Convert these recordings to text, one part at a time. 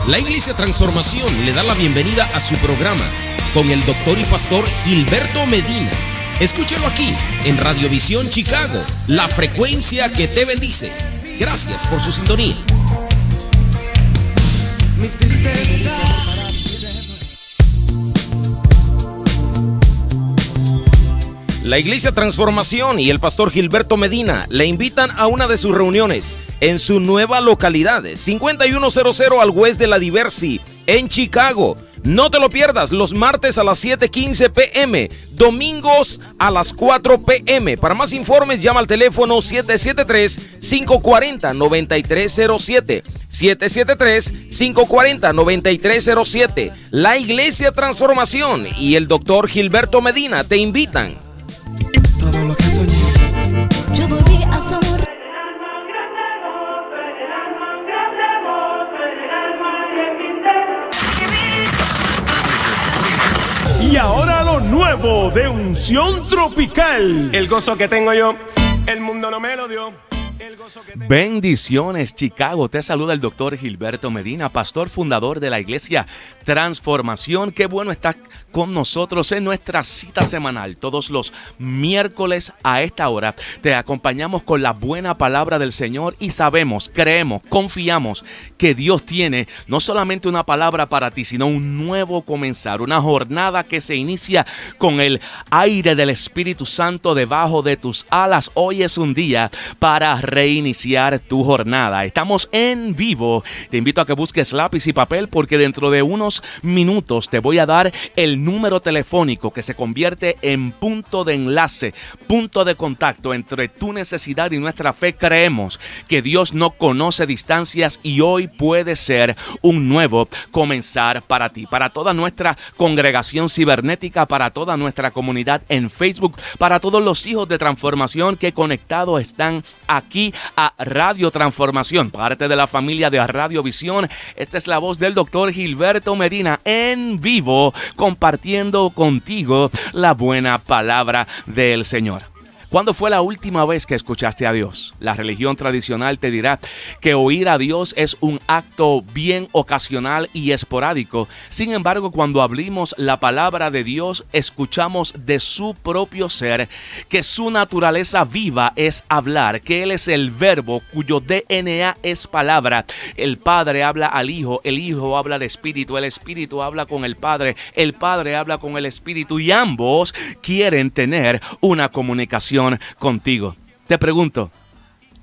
La Iglesia Transformación le da la bienvenida a su programa con el doctor y pastor Gilberto Medina. Escúchelo aquí en Radiovisión Chicago, la frecuencia que te bendice. Gracias por su sintonía. La Iglesia Transformación y el pastor Gilberto Medina le invitan a una de sus reuniones en su nueva localidad, 5100 al West de la Diversi, en Chicago. No te lo pierdas, los martes a las 7:15 p.m., domingos a las 4 p.m. Para más informes, llama al teléfono 773-540-9307. 773-540-9307. La Iglesia Transformación y el doctor Gilberto Medina te invitan. Todo lo que soñé, yo volví a soñar. Y ahora lo nuevo de Unción Tropical. El gozo que tengo yo, el mundo no me lo dio. Bendiciones, Chicago. Te saluda el doctor Gilberto Medina, pastor fundador de la Iglesia Transformación. Qué bueno estar con nosotros en nuestra cita semanal. Todos los miércoles a esta hora te acompañamos con la buena palabra del Señor y sabemos, creemos, confiamos que Dios tiene no solamente una palabra para ti, sino un nuevo comenzar, una jornada que se inicia con el aire del Espíritu Santo debajo de tus alas. Hoy es un día para reiniciar tu jornada. Estamos en vivo. Te invito a que busques lápiz y papel porque dentro de unos minutos te voy a dar el número telefónico que se convierte en punto de enlace, punto de contacto entre tu necesidad y nuestra fe. Creemos que Dios no conoce distancias y hoy puede ser un nuevo comenzar para ti, para toda nuestra congregación cibernética, para toda nuestra comunidad en Facebook, para todos los hijos de transformación que conectados están aquí a Radio Transformación, parte de la familia de Radiovisión. Esta es la voz del doctor Gilberto Medina en vivo, compartiendo contigo la buena palabra del Señor. ¿Cuándo fue la última vez que escuchaste a Dios? La religión tradicional te dirá que oír a Dios es un acto bien ocasional y esporádico. Sin embargo, cuando abrimos la palabra de Dios, escuchamos de su propio ser que su naturaleza viva es hablar, que Él es el verbo cuyo DNA es palabra. El Padre habla al Hijo, el Hijo habla al Espíritu, el Espíritu habla con el Padre habla con el Espíritu y ambos quieren tener una comunicación contigo. Te pregunto,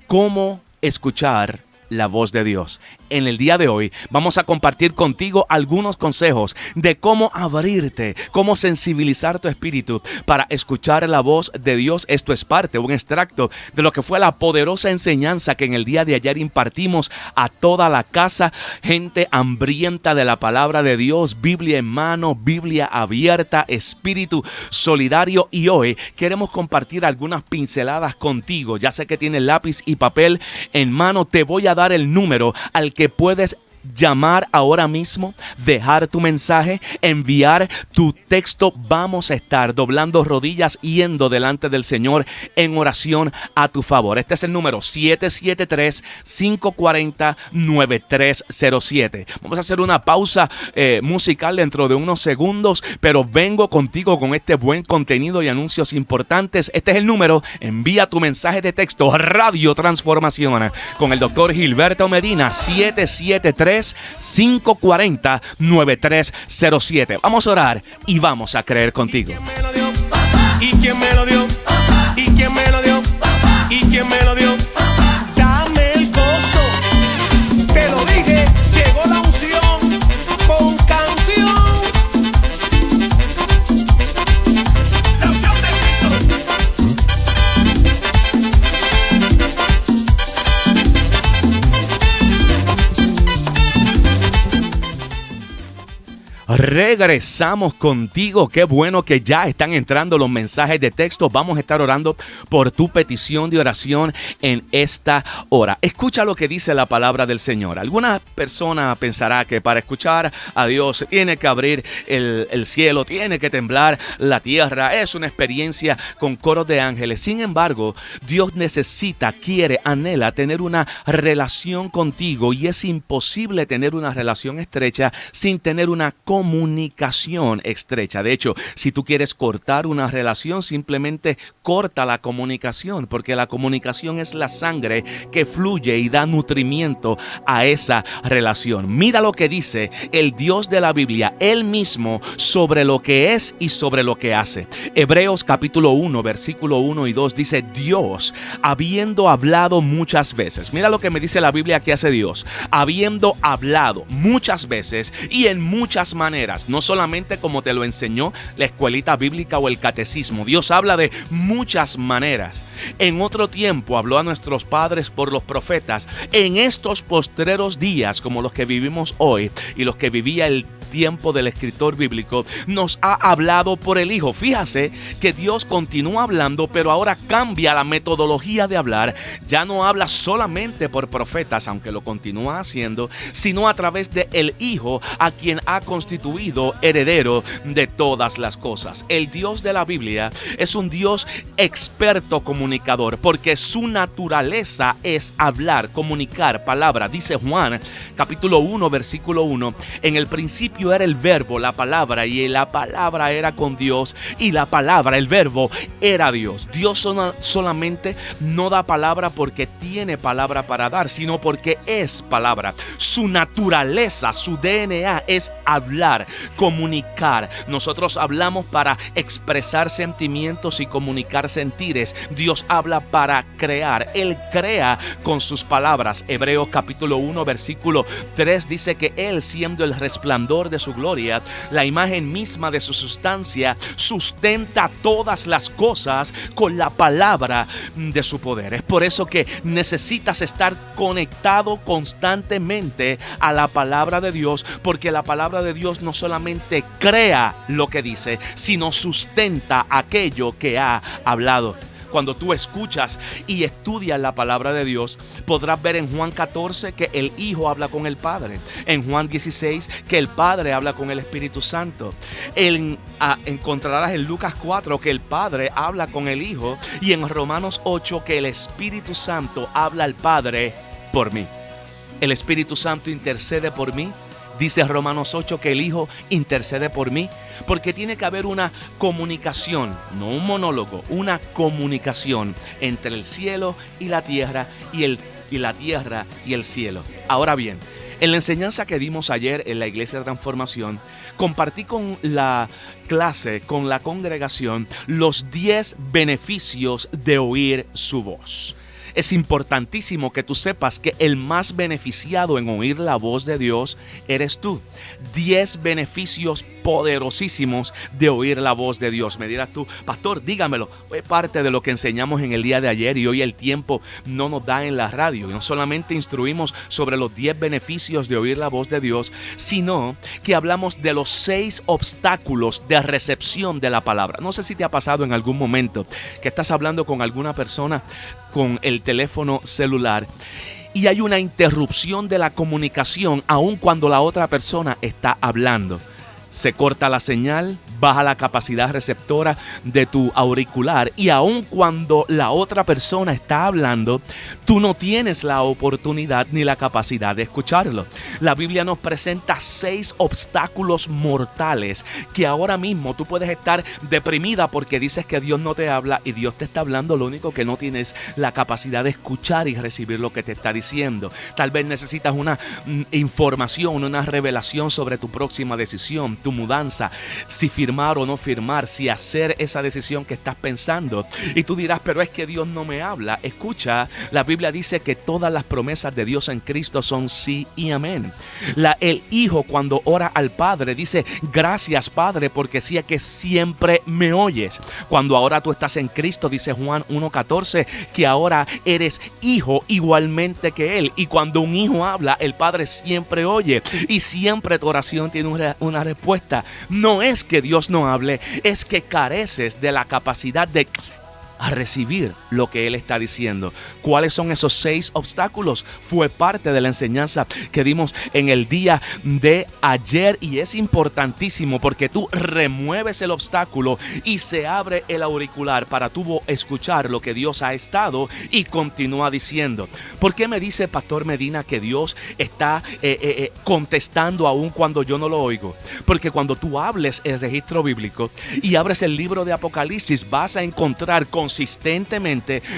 ¿cómo escuchar la voz de Dios? En el día de hoy vamos a compartir contigo algunos consejos de cómo abrirte, cómo sensibilizar tu espíritu para escuchar la voz de Dios. Esto es parte, un extracto de lo que fue la poderosa enseñanza que en el día de ayer impartimos a toda la casa, gente hambrienta de la palabra de Dios, Biblia en mano, Biblia abierta, espíritu solidario. Y hoy queremos compartir algunas pinceladas contigo. Ya sé que tienes lápiz y papel en mano. Te voy a dar el número al que puedes llamar ahora mismo, dejar tu mensaje, enviar tu texto. Vamos a estar doblando rodillas, yendo delante del Señor en oración a tu favor. Este es el número 773-540-9307. Vamos a hacer una pausa musical dentro de unos segundos, pero vengo contigo con este buen contenido y anuncios importantes. Este es el número. Envía tu mensaje de texto, Radio Transformación con el doctor Gilberto Medina, 773-540-9307. Vamos a orar y vamos a creer contigo. ¿Y quién me lo dio? ¿Y quién me lo dio? ¿Y quién me lo dio? Dame el gozo. Te lo dije, llegó la unción con canción. La unción de Cristo. Regresamos contigo. Qué bueno que ya están entrando los mensajes de texto. Vamos a estar orando por tu petición de oración en esta hora. Escucha lo que dice la palabra del Señor. Alguna persona pensará que para escuchar a Dios tiene que abrir el cielo, tiene que temblar la tierra. Es una experiencia con coros de ángeles. Sin embargo, Dios necesita, quiere, anhela tener una relación contigo, y es imposible tener una relación estrecha sin tener una comunicación estrecha. De hecho, si tú quieres cortar una relación, simplemente corta la comunicación, porque la comunicación es la sangre que fluye y da nutrimiento a esa relación. Mira lo que dice el Dios de la Biblia, Él mismo, sobre lo que es y sobre lo que hace. Hebreos capítulo 1, versículo 1 y 2 dice: Dios, habiendo hablado muchas veces. Mira lo que me dice la Biblia que hace Dios. Habiendo hablado muchas veces y en muchas maneras, no solamente como te lo enseñó la escuelita bíblica o el catecismo. Dios habla de muchas maneras. En otro tiempo habló a nuestros padres por los profetas. En estos postreros días, como los que vivimos hoy y los que vivía el tiempo del escritor bíblico, nos ha hablado por el Hijo. Fíjase que Dios continúa hablando, pero ahora cambia la metodología de hablar. Ya no habla solamente por profetas, aunque lo continúa haciendo, sino a través de el Hijo, a quien ha constituido heredero de todas las cosas. El Dios de la Biblia es un Dios experto comunicador, porque su naturaleza es hablar, comunicar palabra. Dice Juan capítulo 1, versículo 1: en el principio era el verbo, la palabra, y la palabra era con Dios, y la palabra, el verbo, era Dios. Dios solamente no da palabra porque tiene palabra para dar, sino porque es palabra. Su naturaleza, su DNA es hablar, comunicar. Nosotros hablamos para expresar sentimientos y comunicar sentires. Dios habla para crear. Él crea con sus palabras. Hebreos capítulo 1, versículo 3 dice que Él, siendo el resplandor de su gloria, la imagen misma de su sustancia, sustenta todas las cosas con la palabra de su poder. Es por eso que necesitas estar conectado constantemente a la palabra de Dios, porque la palabra de Dios no solamente crea lo que dice, sino sustenta aquello que ha hablado. Cuando tú escuchas y estudias la palabra de Dios, podrás ver en Juan 14 que el Hijo habla con el Padre. En Juan 16 que el Padre habla con el Espíritu Santo. Encontrarás en Lucas 4 que el Padre habla con el Hijo. Y en Romanos 8 que el Espíritu Santo habla al Padre por mí. El Espíritu Santo intercede por mí. Dice Romanos 8 que el Hijo intercede por mí, porque tiene que haber una comunicación, no un monólogo, una comunicación entre el cielo y la tierra, y la tierra y el cielo. Ahora bien, en la enseñanza que dimos ayer en la Iglesia de Transformación, compartí con la clase, con la congregación, los 10 beneficios de oír su voz. Es importantísimo que tú sepas que el más beneficiado en oír la voz de Dios eres tú. 10 beneficios poderosísimos de oír la voz de Dios. Me dirás tú: pastor, dígamelo. Fue parte de lo que enseñamos en el día de ayer, y hoy el tiempo no nos da en la radio. Y no solamente instruimos sobre los 10 beneficios de oír la voz de Dios, sino que hablamos de los 6 obstáculos de recepción de la palabra. No sé si te ha pasado en algún momento que estás hablando con alguna persona con el teléfono celular y hay una interrupción de la comunicación aun cuando la otra persona está hablando. Se corta la señal, baja la capacidad receptora de tu auricular, y aun cuando la otra persona está hablando, tú no tienes la oportunidad ni la capacidad de escucharlo. La Biblia nos presenta 6 obstáculos mortales que ahora mismo tú puedes estar deprimida porque dices que Dios no te habla, y Dios te está hablando. Lo único que no tienes la capacidad de escuchar y recibir lo que te está diciendo. Tal vez necesitas una información, una revelación sobre tu próxima decisión, tu mudanza, si firmar o no firmar, si hacer esa decisión que estás pensando. Y tú dirás: pero es que Dios no me habla. Escucha, la Biblia dice que todas las promesas de Dios en Cristo son sí y amén. El Hijo, cuando ora al Padre, dice: gracias, Padre, porque sé que siempre me oyes. Cuando ahora tú estás en Cristo, dice Juan 1:14, que ahora eres hijo igualmente que Él. Y cuando un hijo habla, el Padre siempre oye, y siempre tu oración tiene una respuesta. respuesta no es que Dios no hable, es que careces de la capacidad de recibir lo que Él está diciendo. ¿Cuáles son esos 6 obstáculos? Fue parte de la enseñanza que dimos en el día de ayer, y es importantísimo porque tú remueves el obstáculo y se abre el auricular para tú escuchar lo que Dios ha estado y continúa diciendo. ¿Por qué me dice Pastor Medina que Dios está contestando aún cuando yo no lo oigo? Porque cuando tú hables el registro bíblico y abres el libro de Apocalipsis, vas a encontrar consistentemente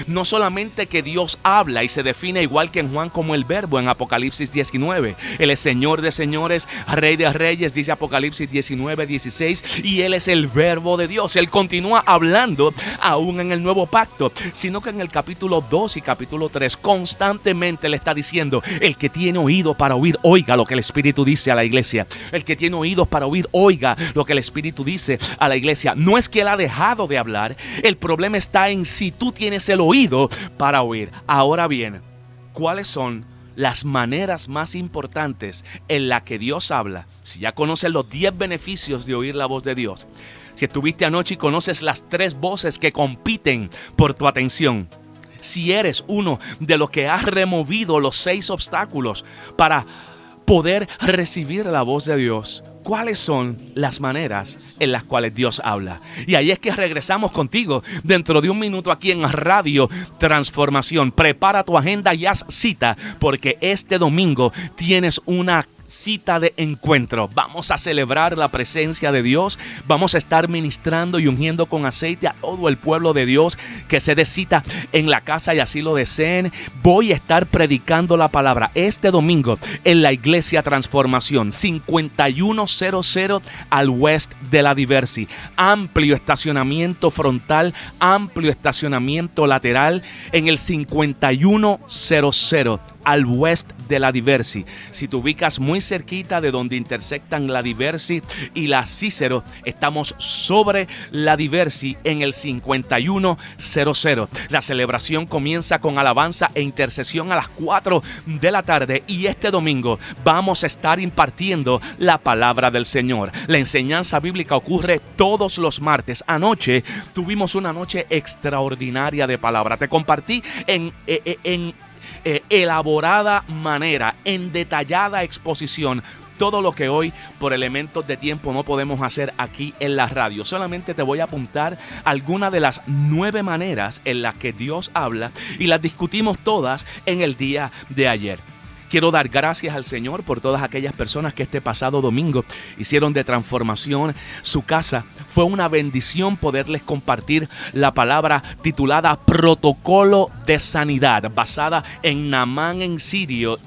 no solamente que Dios habla y se define igual que en Juan como el verbo en Apocalipsis 19. Él es Señor de señores, Rey de reyes, dice Apocalipsis 19:16, y Él es el verbo de Dios. Él continúa hablando aún en el nuevo pacto, sino que en el capítulo 2 y capítulo 3 constantemente le está diciendo: el que tiene oído para oír, oiga lo que el Espíritu dice a la iglesia. El que tiene oídos para oír, oiga lo que el Espíritu dice a la iglesia. No es que Él ha dejado de hablar, el problema está en si tú tienes el oído para oír. Ahora bien, ¿cuáles son las maneras más importantes en las que Dios habla? Si ya conoces los 10 beneficios de oír la voz de Dios, si estuviste anoche y conoces las 3 voces que compiten por tu atención, si eres uno de los que has removido los 6 obstáculos para poder recibir la voz de Dios, ¿cuáles son las maneras en las cuales Dios habla? Y ahí es que regresamos contigo dentro de un minuto aquí en Radio Transformación. Prepara tu agenda y haz cita, porque este domingo tienes una cita de encuentro. Vamos a celebrar la presencia de Dios. Vamos a estar ministrando y ungiendo con aceite a todo el pueblo de Dios que se dé cita en la casa y así lo deseen. Voy a estar predicando la palabra este domingo en la Iglesia Transformación, 5100 al West de la Diversi. Amplio estacionamiento frontal, amplio estacionamiento lateral en el 5100 al West de la Diversi. Si te ubicas muy cerquita de donde intersectan la Diversi y la Cícero, estamos sobre la Diversi en el 5100. La celebración comienza con alabanza e intercesión a las 4 de la tarde, y este domingo vamos a estar impartiendo la palabra del Señor. La enseñanza bíblica ocurre todos los martes. Anoche tuvimos una noche extraordinaria de palabra. Te compartí en elaborada manera, en detallada exposición, todo lo que hoy por elementos de tiempo no podemos hacer aquí en la radio. Solamente te voy a apuntar algunas de las 9 maneras en las que Dios habla, y las discutimos todas en el día de ayer. Quiero dar gracias al Señor por todas aquellas personas que este pasado domingo hicieron de Transformación su casa. Fue una bendición poderles compartir la palabra titulada Protocolo de Sanidad, basada en Naamán el sirio,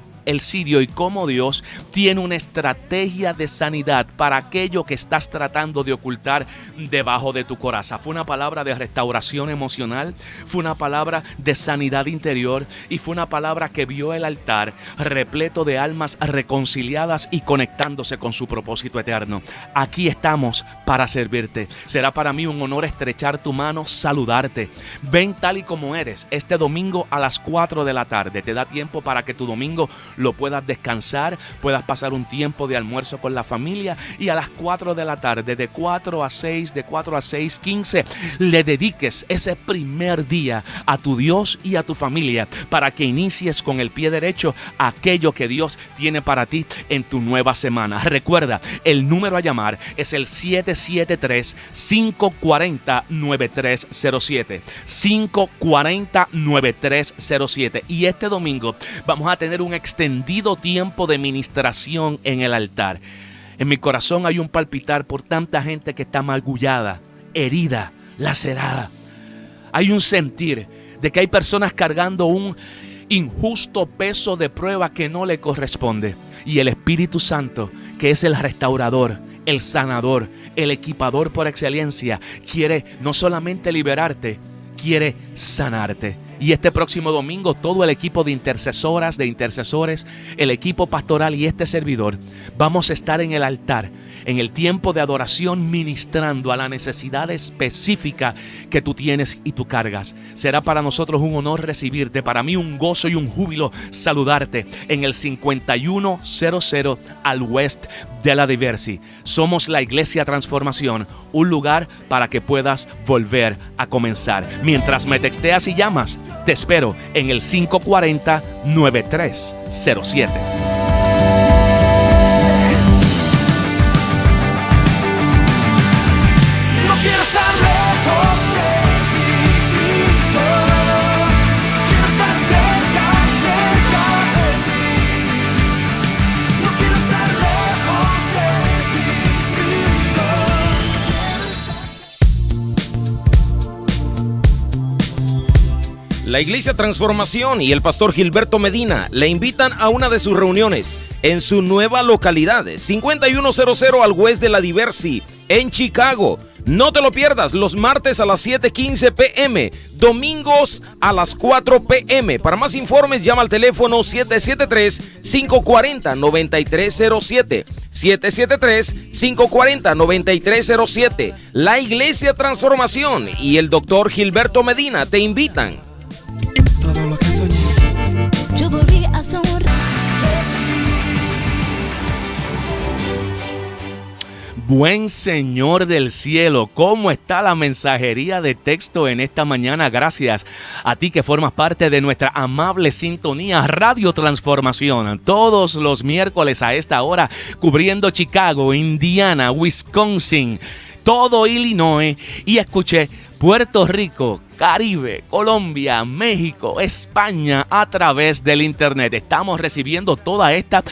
y cómo Dios tiene una estrategia de sanidad para aquello que estás tratando de ocultar debajo de tu coraza. Fue una palabra de restauración emocional, fue una palabra de sanidad interior, y fue una palabra que vio el altar repleto de almas reconciliadas y conectándose con su propósito eterno. Aquí estamos para servirte. Será para mí un honor estrechar tu mano, saludarte. Ven tal y como eres este domingo a las 4 de la tarde. Te da tiempo para que tu domingo lo puedas descansar, puedas pasar un tiempo de almuerzo con la familia, y a las 4 de la tarde, de 4 a 6, de 4 a 6:15, le dediques ese primer día a tu Dios y a tu familia, para que inicies con el pie derecho aquello que Dios tiene para ti en tu nueva semana. Recuerda, el número a llamar es el 773-540-9307, 540-9307, y este domingo vamos a tener un extendido tiempo de ministración en el altar. En mi corazón hay un palpitar por tanta gente que está magullada, herida, lacerada. Hay un sentir de que hay personas cargando un injusto peso de prueba que no le corresponde, y el Espíritu Santo, que es el restaurador, el sanador, el equipador por excelencia, quiere no solamente liberarte, quiere sanarte. Y este próximo domingo todo el equipo de intercesoras, de intercesores, el equipo pastoral y este servidor vamos a estar en el altar en el tiempo de adoración ministrando a la necesidad específica que tú tienes y tú cargas. Será para nosotros un honor recibirte, para mí un gozo y un júbilo saludarte en el 5100 al West de la Diversi. Somos la Iglesia Transformación, un lugar para que puedas volver a comenzar. Mientras me texteas y llamas, te espero en el 540-9307. La Iglesia Transformación y el pastor Gilberto Medina le invitan a una de sus reuniones en su nueva localidad, 5100 al West de la Diversi, en Chicago. No te lo pierdas, los martes a las 7:15 p.m., domingos a las 4 p.m. Para más informes, llama al teléfono 773-540-9307. 773-540-9307. La Iglesia Transformación y el doctor Gilberto Medina te invitan. Todo lo que soñé. Yo volví a sonreír. Buen Señor del cielo, ¿cómo está la mensajería de texto en esta mañana? Gracias a ti que formas parte de nuestra amable sintonía Radio Transformación. Todos los miércoles a esta hora, cubriendo Chicago, Indiana, Wisconsin, todo Illinois y escuché Puerto Rico, Caribe, Colombia, México, España a través del internet. Estamos recibiendo toda esta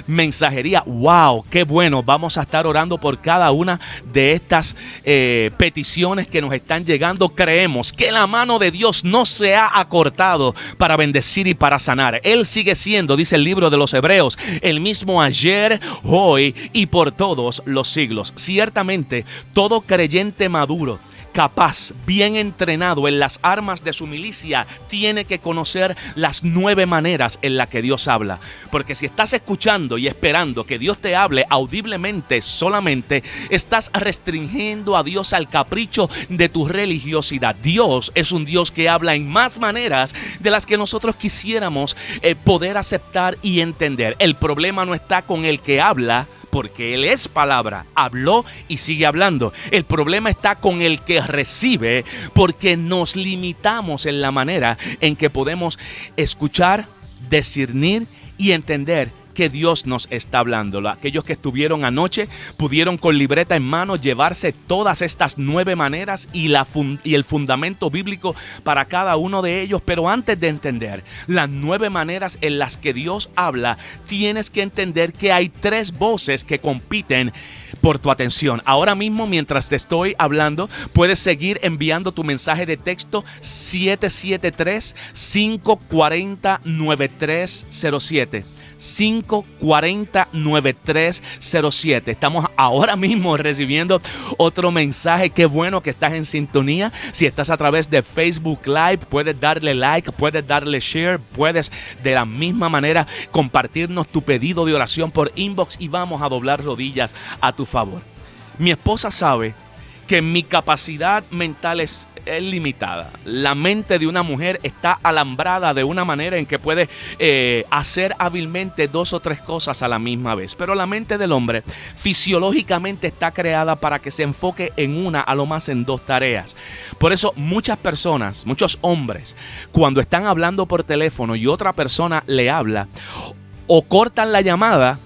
mensajería. ¡Wow! ¡Qué bueno! Vamos a estar orando por cada una de estas peticiones que nos están llegando. Creemos que la mano de Dios no se ha acortado para bendecir y para sanar. Él sigue siendo, dice el libro de los Hebreos, el mismo ayer, hoy y por todos los siglos. Ciertamente, todo creyente maduro, capaz, bien entrenado en las armas de su milicia, tiene que conocer las 9 maneras en las que Dios habla. Porque si estás escuchando y esperando que Dios te hable audiblemente solamente, estás restringiendo a Dios al capricho de tu religiosidad. Dios es un Dios que habla en más maneras de las que nosotros quisiéramos poder aceptar y entender. El problema no está con el que habla, porque Él es palabra, habló y sigue hablando. El problema está con el que recibe, porque nos limitamos en la manera en que podemos escuchar, discernir y entender que Dios nos está hablando. Aquellos que estuvieron anoche pudieron con libreta en mano llevarse todas estas 9 maneras y el fundamento bíblico para cada uno de ellos. Pero antes de entender las 9 maneras en las que Dios habla, tienes que entender que hay 3 voces que compiten por tu atención. Ahora mismo, mientras te estoy hablando, puedes seguir enviando tu mensaje de texto 773-540-9307. 540-9307. Estamos ahora mismo recibiendo otro mensaje. Qué bueno que estás en sintonía. Si estás a través de Facebook Live, puedes darle like, puedes darle share, puedes de la misma manera compartirnos tu pedido de oración por inbox y vamos a doblar rodillas a tu favor. Mi esposa sabe que mi capacidad mental es limitada. La mente de una mujer está alambrada de una manera en que puede hacer hábilmente 2 o 3 cosas a la misma vez. Pero la mente del hombre fisiológicamente está creada para que se enfoque en una, a lo más en 2 tareas. Por eso muchas personas, muchos hombres, cuando están hablando por teléfono y otra persona le habla, o cortan la llamada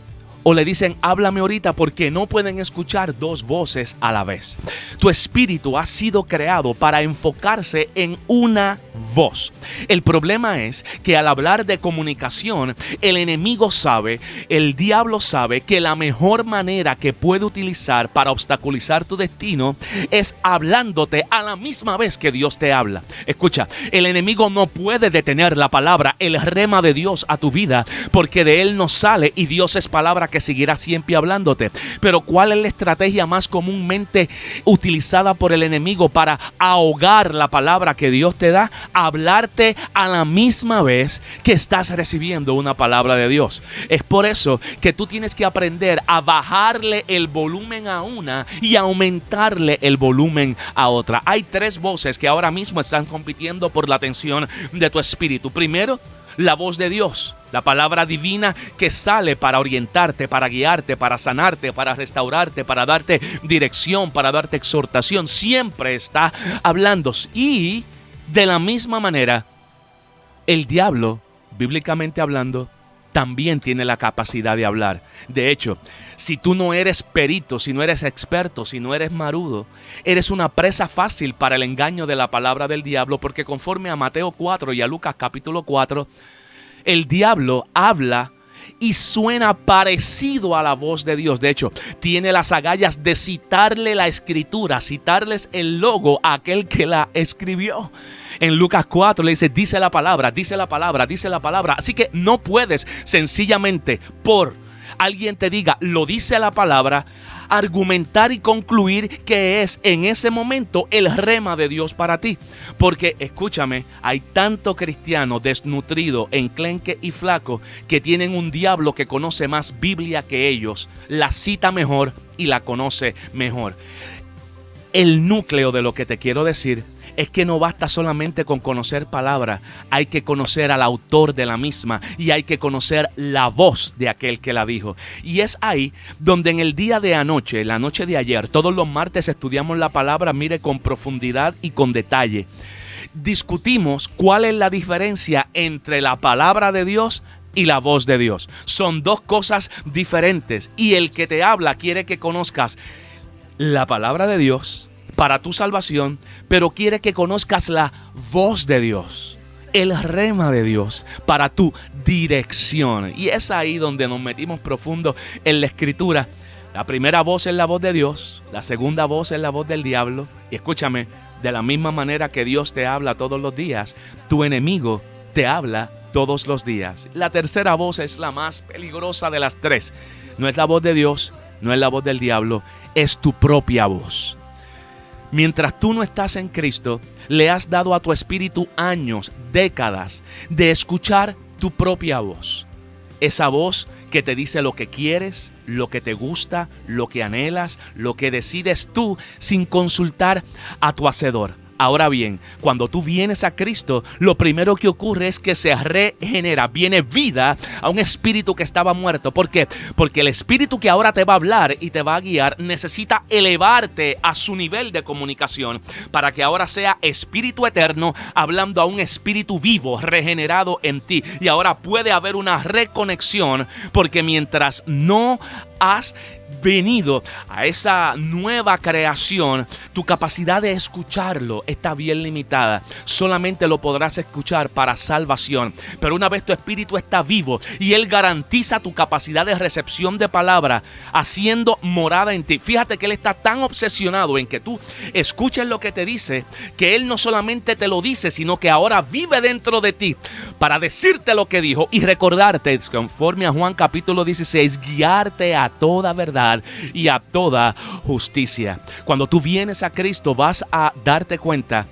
o le dicen háblame ahorita, porque no pueden escuchar 2 voces a la vez. Tu espíritu ha sido creado para enfocarse en una voz. El problema es que al hablar de comunicación, el enemigo sabe, el diablo sabe que la mejor manera que puede utilizar para obstaculizar tu destino es hablándote a la misma vez que Dios te habla. Escucha, el enemigo no puede detener la palabra, el rema de Dios a tu vida, porque de él no sale, y Dios es palabra que seguirá siempre hablándote. Pero ¿cuál es la estrategia más comúnmente utilizada por el enemigo para ahogar la palabra que Dios te da? Hablarte a la misma vez que estás recibiendo una palabra de Dios. Es por eso que tú tienes que aprender a bajarle el volumen a una y aumentarle el volumen a otra. Hay tres voces que ahora mismo están compitiendo por la atención de tu espíritu. Primero, la voz de Dios, la palabra divina que sale para orientarte, para guiarte, para sanarte, para restaurarte, para darte dirección, para darte exhortación. Siempre está hablando. Y de la misma manera, el diablo, bíblicamente hablando, también tiene la capacidad de hablar. De hecho, si tú no eres perito, si no eres experto, si no eres marudo, eres una presa fácil para el engaño de la palabra del diablo, porque conforme a Mateo 4 y a Lucas capítulo 4, el diablo habla y suena parecido a la voz de Dios. De hecho, tiene las agallas de citarle la escritura, citarles el logo a aquel que la escribió. En Lucas 4 le dice, dice la palabra, dice la palabra, dice la palabra. Así que no puedes sencillamente por alguien te diga, lo dice la palabra, argumentar y concluir que es en ese momento el rema de Dios para ti. Porque, escúchame, hay tanto cristiano desnutrido, enclenque y flaco que tienen un diablo que conoce más Biblia que ellos, la cita mejor y la conoce mejor. El núcleo de lo que te quiero decir es que no basta solamente con conocer palabra, hay que conocer al autor de la misma y hay que conocer la voz de aquel que la dijo. Y es ahí donde en el día de anoche, la noche de ayer, todos los martes estudiamos la palabra, mire, con profundidad y con detalle. Discutimos cuál es la diferencia entre la palabra de Dios y la voz de Dios. Son dos cosas diferentes y el que te habla quiere que conozcas la palabra de Dios para tu salvación, pero quiere que conozcas la voz de Dios, el rema de Dios para tu dirección. Y es ahí donde nos metimos profundo en la escritura. La primera voz es la voz de Dios, la segunda voz es la voz del diablo. Y escúchame, de la misma manera que Dios te habla todos los días, tu enemigo te habla todos los días. La tercera voz es la más peligrosa de las tres. No es la voz de Dios, no es la voz del diablo, es tu propia voz. Mientras tú no estás en Cristo, le has dado a tu espíritu años, décadas de escuchar tu propia voz. Esa voz que te dice lo que quieres, lo que te gusta, lo que anhelas, lo que decides tú sin consultar a tu hacedor. Ahora bien, cuando tú vienes a Cristo, lo primero que ocurre es que se regenera, viene vida a un espíritu que estaba muerto. ¿Por qué? Porque el espíritu que ahora te va a hablar y te va a guiar necesita elevarte a su nivel de comunicación para que ahora sea espíritu eterno hablando a un espíritu vivo, regenerado en ti. Y ahora puede haber una reconexión porque mientras no has venido a esa nueva creación, tu capacidad de escucharlo está bien limitada. Solamente lo podrás escuchar para salvación. Pero una vez tu espíritu está vivo y Él garantiza tu capacidad de recepción de palabra, haciendo morada en ti. Fíjate que Él está tan obsesionado en que tú escuches lo que te dice, que Él no solamente te lo dice, sino que ahora vive dentro de ti para decirte lo que dijo y recordarte, conforme a Juan capítulo 16, guiarte a toda verdad y a toda justicia. Cuando tú vienes a Cristo vas a darte cuenta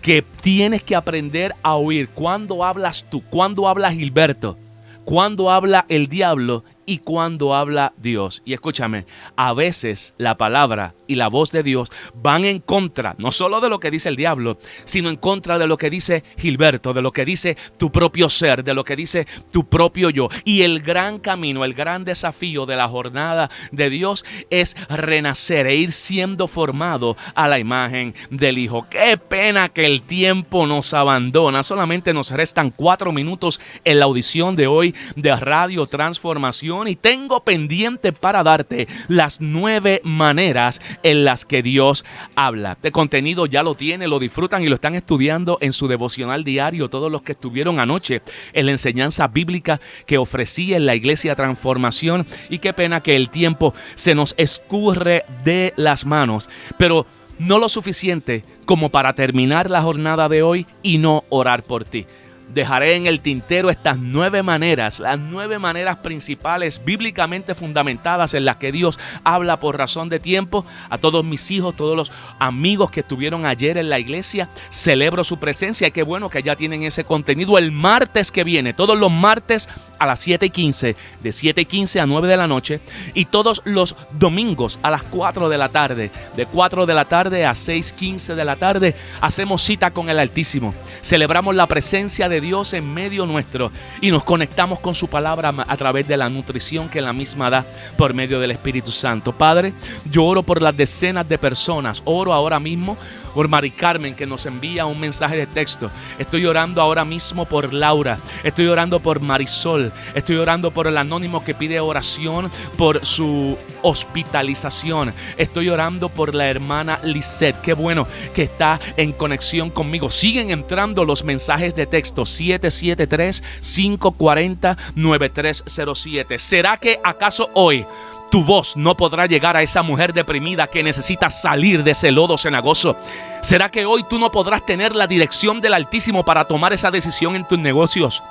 que tienes que aprender a oír cuando hablas tú, cuando habla Gilberto, cuando habla el diablo y cuando habla Dios. Y escúchame, a veces la palabra y la voz de Dios van en contra, no solo de lo que dice el diablo, sino en contra de lo que dice Gilberto, de lo que dice tu propio ser, de lo que dice tu propio yo. Y el gran camino, el gran desafío de la jornada de Dios es renacer e ir siendo formado a la imagen del Hijo. Qué pena que el tiempo nos abandona. Solamente nos restan 4 minutos en la audición de hoy de Radio Transformación y tengo pendiente para darte las 9 maneras en las que Dios habla. Este contenido ya lo tiene, lo disfrutan y lo están estudiando en su devocional diario todos los que estuvieron anoche en la enseñanza bíblica que ofrecí en la Iglesia Transformación. Y qué pena que el tiempo se nos escurre de las manos, pero no lo suficiente como para terminar la jornada de hoy y no orar por ti. dejaré en el tintero estas 9 maneras, las 9 maneras principales bíblicamente fundamentadas en las que Dios habla por razón de tiempo. A todos mis hijos, todos los amigos que estuvieron ayer en la iglesia, celebro su presencia y qué bueno que ya tienen ese contenido el martes que viene, todos los martes a las 7:15, de 7:15 a 9 de la noche, y todos los domingos a las 4 de la tarde, de 4 de la tarde a 6:15 de la tarde, hacemos cita con el Altísimo. Celebramos la presencia de Dios en medio nuestro y nos conectamos con su palabra a través de la nutrición que la misma da por medio del Espíritu Santo. Padre, yo oro por las decenas de personas, oro ahora mismo por Mari Carmen, que nos envía un mensaje de texto. Estoy orando ahora mismo por Laura, estoy orando por Marisol, estoy orando por el anónimo que pide oración por su hospitalización. Estoy orando por la hermana Lisette, qué bueno que está en conexión conmigo. Siguen entrando los mensajes de texto 773-540-9307. ¿Será que acaso hoy tu voz no podrá llegar a esa mujer deprimida que necesita salir de ese lodo cenagoso? ¿Será que hoy tú no podrás tener la dirección del Altísimo para tomar esa decisión en tus negocios?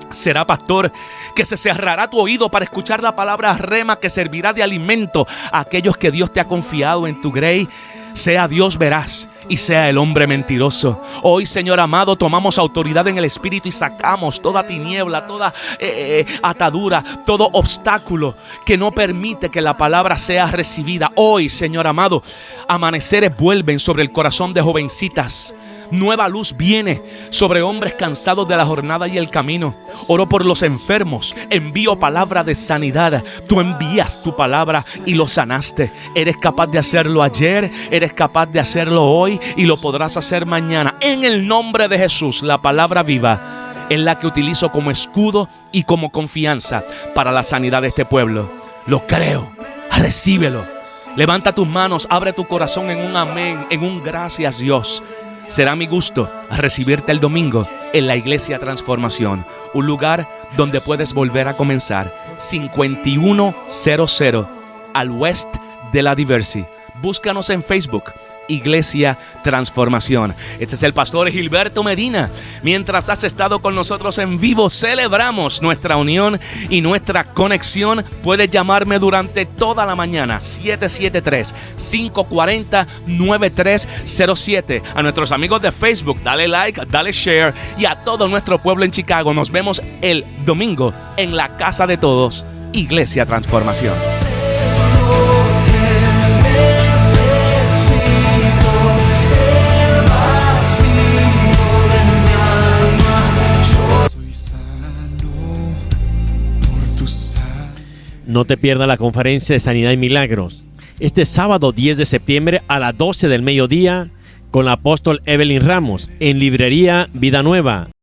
¿Será, pastor, que se cerrará tu oído para escuchar la palabra rema que servirá de alimento a aquellos que Dios te ha confiado en tu grey? Sea Dios veraz y sea el hombre mentiroso. Hoy, Señor amado, tomamos autoridad en el Espíritu y sacamos toda tiniebla, toda atadura, todo obstáculo que no permite que la palabra sea recibida. Hoy, Señor amado, amaneceres vuelven sobre el corazón de jovencitas. Nueva luz viene sobre hombres cansados de la jornada y el camino. Oro por los enfermos, envío palabra de sanidad. Tú envías tu palabra y lo sanaste. Eres capaz de hacerlo ayer, eres capaz de hacerlo hoy y lo podrás hacer mañana. En el nombre de Jesús, la palabra viva es la que utilizo como escudo y como confianza para la sanidad de este pueblo. Lo creo, recíbelo. Levanta tus manos, abre tu corazón en un amén, en un gracias Dios. Será mi gusto recibirte el domingo en la Iglesia Transformación, un lugar donde puedes volver a comenzar. 5100 al West de la Diversi. Búscanos en Facebook, Iglesia Transformación. Este es el pastor Gilberto Medina. Mientras has estado con nosotros en vivo, celebramos nuestra unión y nuestra conexión. Puedes llamarme durante toda la mañana, 773-540-9307. A nuestros amigos de Facebook, dale like, dale share, y a todo nuestro pueblo en Chicago. Nos vemos el domingo en la casa de todos, Iglesia Transformación. No te pierdas la conferencia de Sanidad y Milagros este sábado 10 de septiembre a las 12 del mediodía con la apóstol Evelyn Ramos en Librería Vida Nueva.